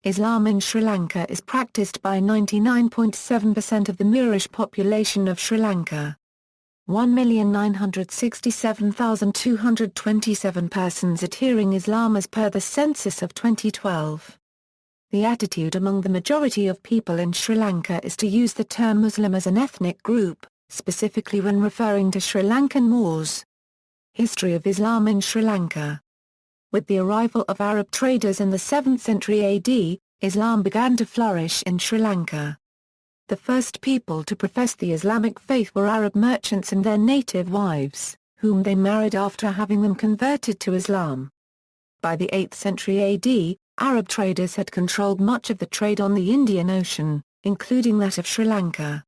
Islam in Sri Lanka is practiced by 99.7% of the Moorish population of Sri Lanka. 1,967,227 persons adhering Islam as per the census of 2012. The attitude among the majority of people in Sri Lanka is to use the term Muslim as an ethnic group, specifically when referring to Sri Lankan Moors. History of Islam in Sri Lanka. With the arrival of Arab traders in the 7th century AD, Islam began to flourish in Sri Lanka. The first people to profess the Islamic faith were Arab merchants and their native wives, whom they married after having them converted to Islam. By the 8th century AD, Arab traders had controlled much of the trade on the Indian Ocean, including that of Sri Lanka.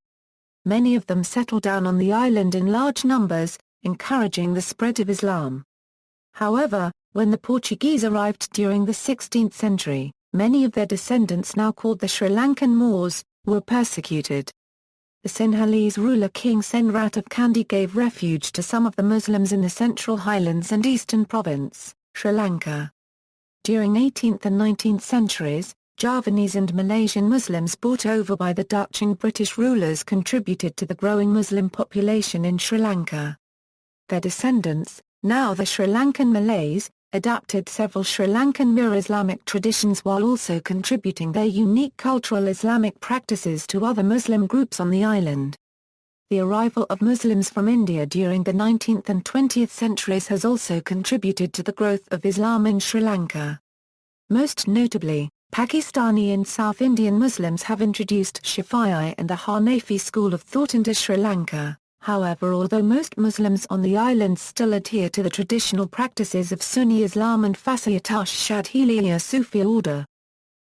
Many of them settled down on the island in large numbers, encouraging the spread of Islam. However, when the Portuguese arrived during the 16th century, many of their descendants, now called the Sri Lankan Moors, were persecuted. The Sinhalese ruler King Senrat of Kandy gave refuge to some of the Muslims in the Central Highlands and Eastern Province, Sri Lanka. During 18th and 19th centuries, Javanese and Malaysian Muslims brought over by the Dutch and British rulers contributed to the growing Muslim population in Sri Lanka. Their descendants, now the Sri Lankan Malays, adapted several Sri Lankan Moor Islamic traditions while also contributing their unique cultural Islamic practices to other Muslim groups on the island. The arrival of Muslims from India during the 19th and 20th centuries has also contributed to the growth of Islam in Sri Lanka. Most notably, Pakistani and South Indian Muslims have introduced Shafi'i and the Hanafi school of thought into Sri Lanka. However, although most Muslims on the island still adhere to the traditional practices of Sunni Islam and Fasiyat Shadhiliya Sufi order,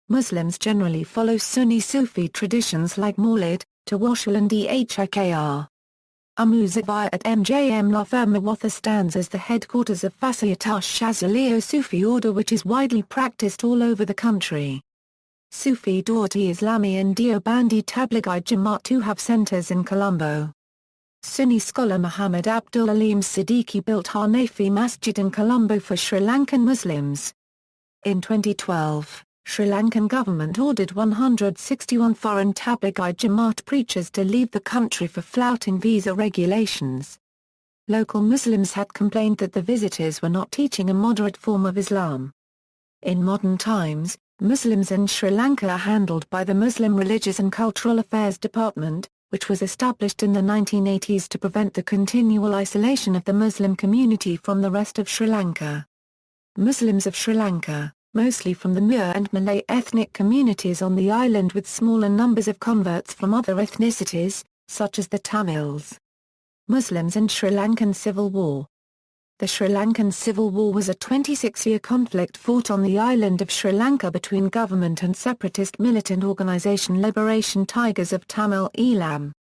Muslims generally follow Sunni Sufi traditions like Maulid, Tawasul and Dhikr. Muzafar at Mjm La Firmawatha stands as the headquarters of Fasiyat Shadhiliya Sufi order, which is widely practiced all over the country. Sufi Dawati Islami and Deobandi Tablighi Jamaat too have centers in Colombo. Sunni scholar Muhammad Abdul Alim Siddiqui built Hanafi Masjid in Colombo for Sri Lankan Muslims. In 2012, Sri Lankan government ordered 161 foreign Tablighi Jamaat preachers to leave the country for flouting visa regulations. Local Muslims had complained that the visitors were not teaching a moderate form of Islam. In modern times, Muslims in Sri Lanka are handled by the Muslim Religious and Cultural Affairs Department, which was established in the 1980s to prevent the continual isolation of the Muslim community from the rest of Sri Lanka. Muslims of Sri Lanka, mostly from the Moor and Malay ethnic communities on the island with smaller numbers of converts from other ethnicities, such as the Tamils. Muslims and Sri Lankan Civil War. The Sri Lankan Civil War was a 26-year conflict fought on the island of Sri Lanka between government and separatist militant organisation Liberation Tigers of Tamil Eelam.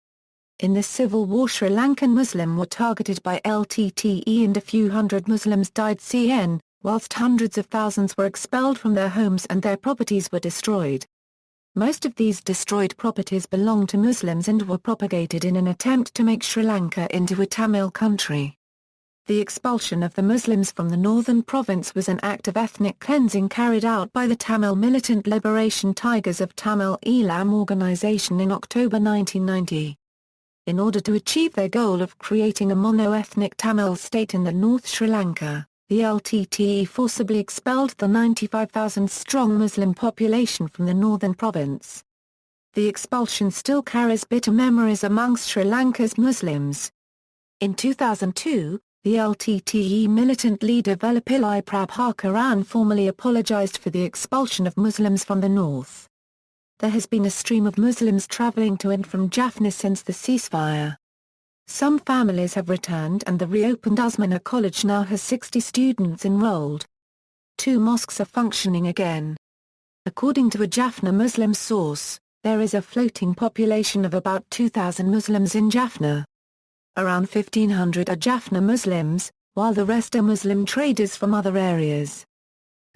In the civil war, Sri Lankan Muslims were targeted by LTTE and a few hundred Muslims died CN, whilst hundreds of thousands were expelled from their homes and their properties were destroyed. Most of these destroyed properties belonged to Muslims and were propagated in an attempt to make Sri Lanka into a Tamil country. The expulsion of the Muslims from the northern province was an act of ethnic cleansing carried out by the Tamil Militant Liberation Tigers of Tamil Eelam organisation in October 1990. In order to achieve their goal of creating a mono-ethnic Tamil state in the North Sri Lanka, the LTTE forcibly expelled the 95,000-strong Muslim population from the northern province. The expulsion still carries bitter memories amongst Sri Lanka's Muslims. In 2002, the LTTE militant leader Vellapillai Prabhakaran formally apologized for the expulsion of Muslims from the north. There has been a stream of Muslims traveling to and from Jaffna since the ceasefire. Some families have returned and the reopened Usmana College now has 60 students enrolled. 2 mosques are functioning again. According to a Jaffna Muslim source, there is a floating population of about 2,000 Muslims in Jaffna. Around 1,500 are Jaffna Muslims, while the rest are Muslim traders from other areas.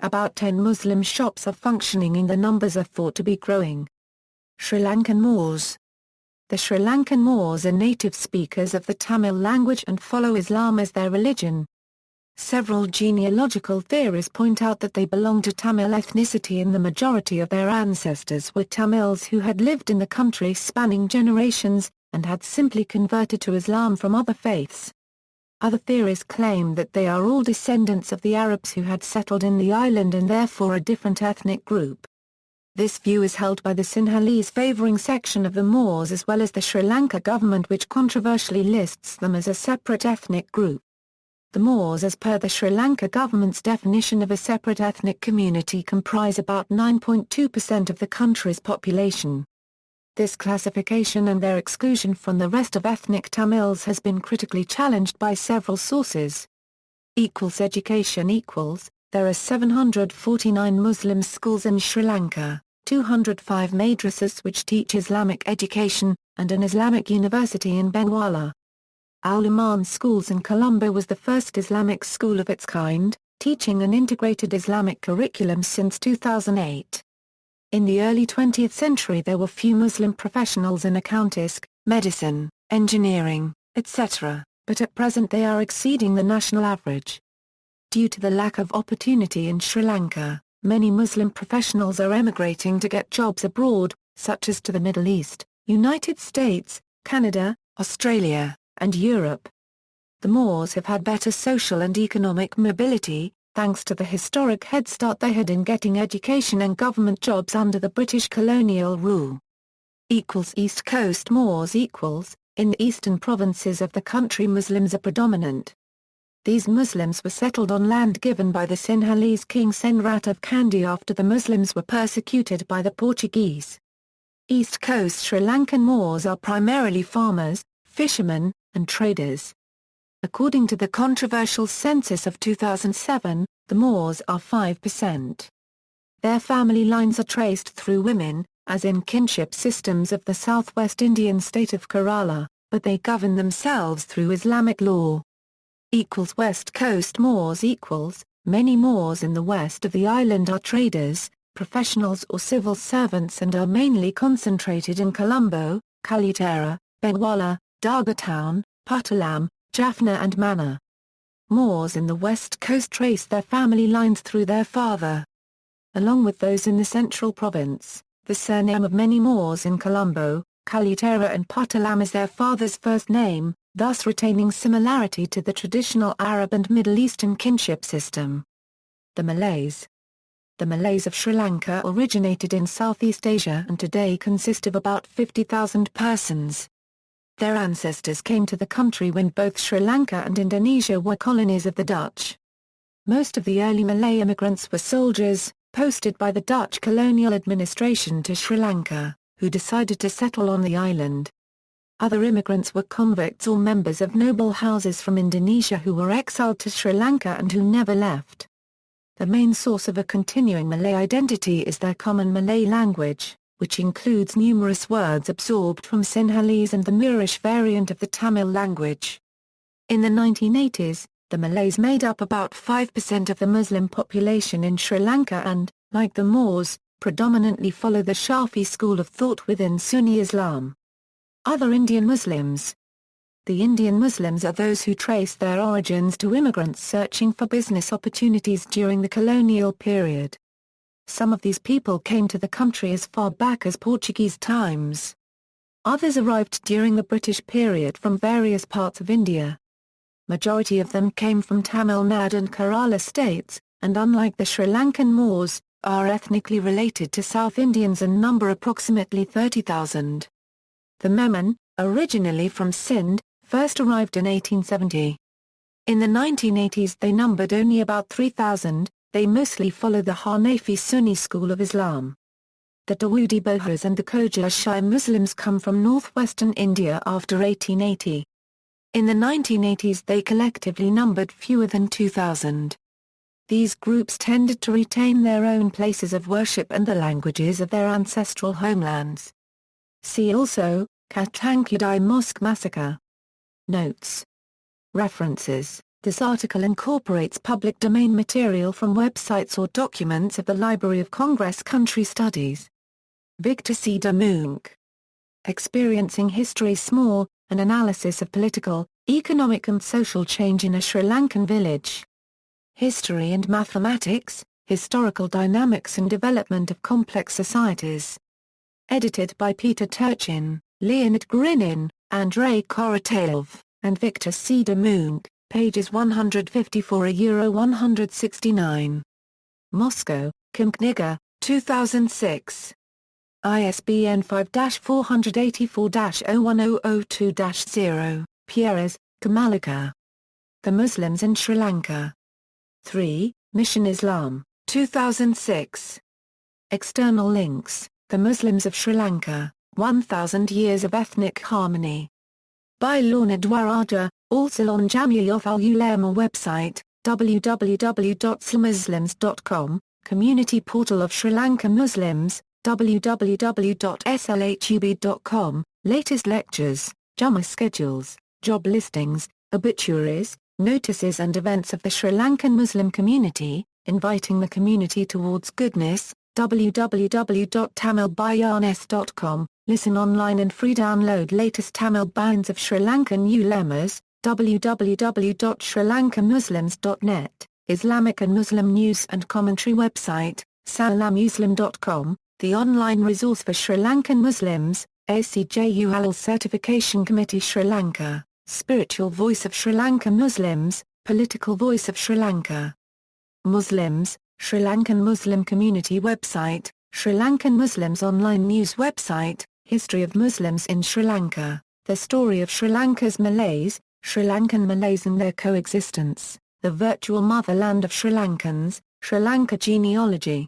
About 10 Muslim shops are functioning and the numbers are thought to be growing. Sri Lankan Moors. The Sri Lankan Moors are native speakers of the Tamil language and follow Islam as their religion. Several genealogical theories point out that they belong to Tamil ethnicity and the majority of their ancestors were Tamils who had lived in the country spanning generations, and had simply converted to Islam from other faiths. Other theories claim that they are all descendants of the Arabs who had settled in the island and therefore a different ethnic group. This view is held by the Sinhalese favouring section of the Moors as well as the Sri Lanka government, which controversially lists them as a separate ethnic group. The Moors, as per the Sri Lanka government's definition of a separate ethnic community, comprise about 9.2% of the country's population. This classification and their exclusion from the rest of ethnic Tamils has been critically challenged by several sources. Education equals, there are 749 Muslim schools in Sri Lanka, 205 madrasas which teach Islamic education, and an Islamic university in Benwala. Al-Iman Schools in Colombo was the first Islamic school of its kind, teaching an integrated Islamic curriculum since 2008. In the early 20th century there were few Muslim professionals in accounting, medicine, engineering, etc., but at present they are exceeding the national average. Due to the lack of opportunity in Sri Lanka, many Muslim professionals are emigrating to get jobs abroad, such as to the Middle East, United States, Canada, Australia, and Europe. The Moors have had better social and economic mobility, thanks to the historic head start they had in getting education and government jobs under the British colonial rule. East Coast Moors equals, in the eastern provinces of the country Muslims are predominant. These Muslims were settled on land given by the Sinhalese king Senrat of Kandy after the Muslims were persecuted by the Portuguese. East Coast Sri Lankan Moors are primarily farmers, fishermen, and traders. According to the controversial census of 2007, the Moors are 5%. Their family lines are traced through women, as in kinship systems of the southwest Indian state of Kerala, but they govern themselves through Islamic law. West Coast Moors equals, many Moors in the west of the island are traders, professionals or civil servants and are mainly concentrated in Colombo, Kalutara, Benwala, Darga Town, Puttalam, Jaffna and Mannar. Moors in the west coast trace their family lines through their father. Along with those in the central province, the surname of many Moors in Colombo, Kalutara and Puttalam is their father's first name, thus retaining similarity to the traditional Arab and Middle Eastern kinship system. The Malays. The Malays of Sri Lanka originated in Southeast Asia and today consist of about 50,000 persons. Their ancestors came to the country when both Sri Lanka and Indonesia were colonies of the Dutch. Most of the early Malay immigrants were soldiers, posted by the Dutch colonial administration to Sri Lanka, who decided to settle on the island. Other immigrants were convicts or members of noble houses from Indonesia who were exiled to Sri Lanka and who never left. The main source of a continuing Malay identity is their common Malay language, which includes numerous words absorbed from Sinhalese and the Moorish variant of the Tamil language. In the 1980s, the Malays made up about 5% of the Muslim population in Sri Lanka and, like the Moors, predominantly follow the Shafi school of thought within Sunni Islam. Other Indian Muslims. The Indian Muslims are those who trace their origins to immigrants searching for business opportunities during the colonial period. Some of these people came to the country as far back as Portuguese times. Others arrived during the British period from various parts of India. Majority of them came from Tamil Nadu and Kerala states, and unlike the Sri Lankan Moors, are ethnically related to South Indians and number approximately 30,000. The Memon, originally from Sindh, first arrived in 1870. In the 1980s they numbered only about 3,000, they mostly follow the Hanafi Sunni school of Islam. The Dawoodi Bohras and the Khoja Shai Muslims come from northwestern India after 1880. In the 1980s they collectively numbered fewer than 2,000. These groups tended to retain their own places of worship and the languages of their ancestral homelands. See also, Katankudai Mosque Massacre. Notes. References. This article incorporates public domain material from websites or documents of the Library of Congress Country Studies. Victor C. de Munck. Experiencing History Small, an analysis of political, economic and social change in a Sri Lankan village. History and Mathematics, Historical Dynamics and Development of Complex Societies. Edited by Peter Turchin, Leonid Grinin, Andrei Korotayev, and Victor C. de Munck, pages 154–169. Moscow, Kniga, 2006. ISBN 5-484-01002-0, Pieres, Kamalika. The Muslims in Sri Lanka. 3, Mission Islam, 2006. External links, The Muslims of Sri Lanka, 1000 Years of Ethnic Harmony. By Lorna Dwaraja, also on Jamiyat Al-Ulama website, www.srimuslims.com, Community Portal of Sri Lankan Muslims, www.slhub.com, latest lectures, Jummah schedules, job listings, obituaries, notices and events of the Sri Lankan Muslim community, inviting the community towards goodness, www.tamilbayans.com, listen online and free download latest Tamil binds of Sri Lankan ulemas, www.srilankanmuslims.net, Islamic and Muslim news and commentary website, salamuslim.com, the online resource for Sri Lankan Muslims, ACJU Halal Certification Committee Sri Lanka, Spiritual Voice of Sri Lankan Muslims, Political Voice of Sri Lanka. Muslims, Sri Lankan Muslim Community website, Sri Lankan Muslims online news website, History of Muslims in Sri Lanka, The Story of Sri Lanka's Malays, Sri Lankan Malays and Their Coexistence, The Virtual Motherland of Sri Lankans, Sri Lanka Genealogy.